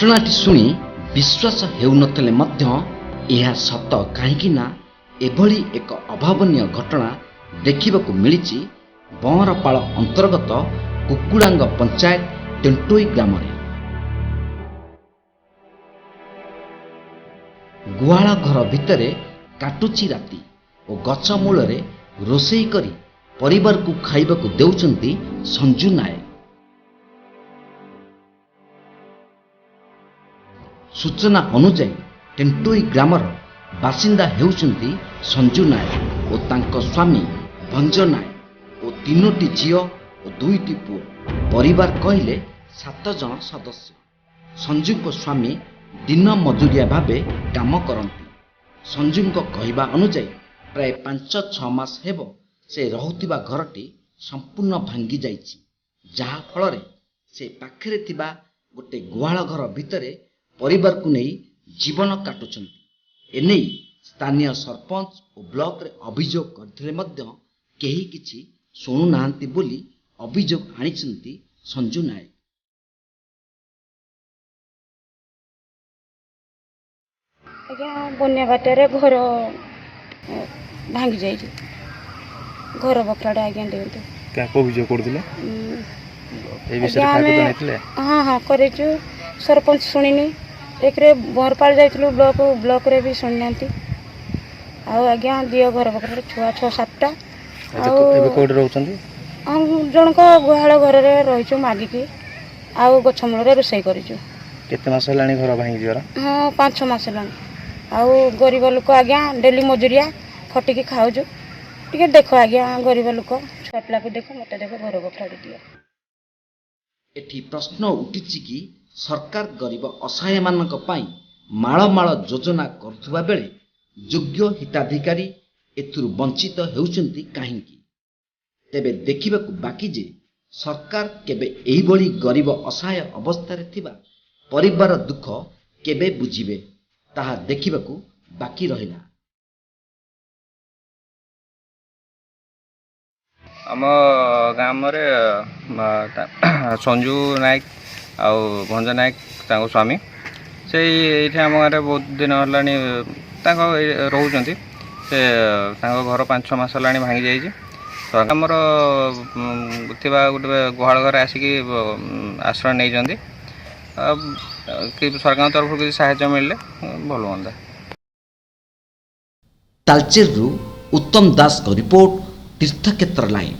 घटनाटी शुणी विश्वास हेउनथले मध्य यह सत कहीं एभली एक अभावनीय घटना देखिबाकू मिलिछि बंरपाल अंतर्गत कुकुड़ांग पंचायत टेंटोई ग्राम रे। गुहाल घर भितरे काटुची राति और गछ मूल रोषेई करी परिवार को खाइबाकू देउचंती संजू नायक। सूचना अनुसार टेंटोई ग्रामर बासिंदा हेउचंती संजू नायक और तांको स्वामी भंज नायक और 3टी झियो और 2टी पुओ। परिवार कहले 7 जन सदस्य। संजू को स्वामी दिन मजूरिया भावे काम करती। संजू को कहवा अनुसार प्राय 5-6 मास हेब से रहुतिबा घरटी संपूर्ण भांगी जाइछि, जहा फल से पाखरे थिबा गोटे गुहाल घर भितरे परिवार को नहीं जीवन काटुचंती। एने स्थानीय सरपंच और ब्लॉक रे अभियोग करथिले मध्य केही किछि सुनु नाहंती बोली अभियोग आनिचंती संजू नायक। आज्ञा बन्या बाटर घर भांगी जाइए घर बकराटा आज्ञा दिंतु क्या को अभियोग करथिले ए विषय आज्ञा काको जणाइथिले? हाँ हाँ करेचु सरपंच शुणिनी एक बरपाल जाइलु ब्लॉक रे भी शुणी नांती आउ आज्ञा दियो घर बकरा छुआ 6-7टा एबे कोड रहउचंती हम जनक गुहाल घर रे रहिचु मागिकी आउ गछ मूल रे रोषेई करिचु। केते मास हलाणी घर भांगी जिवार? हाँ 5-6 मास हलाणी। आउ गरीब लोक आज्ञा डेली मजूरिया खटिकी खाउजु टिके देखो आज्ञा गरीब लोक छुआ पिला को देखो मते देखो घर बकरा दियो। एठी प्रश्न उठिछि कि सरकार गरीब असहाय मानक पाई माळ योजना करथुबा बेले योग्य हिताधिकारी एथुरु वंचित हेउचंती काहींकी? तेबे देखिबाकू बाकी जे सरकार केबे एही भली गरीब असहाय अवस्था रे थिबा परिवार दुख केबे बुझिबे ताहा देखिबाकू बाकी रहिला। आम गाम रे संजू नायक आउ भंज नायक तांको स्वामी से ये आम गाँव बहुत दिन हलानी रोचंती से घर 5-6 मास हलानी भांगी जाइए। आमर गोटे गुहाल घर आसिक आश्रय नहीं सरकार तरफ किसी साहाय्य मिलले भल हाँ। तालचेर उत्तम दास का रिपोर्ट तीर्थक्षेत्र लाइन।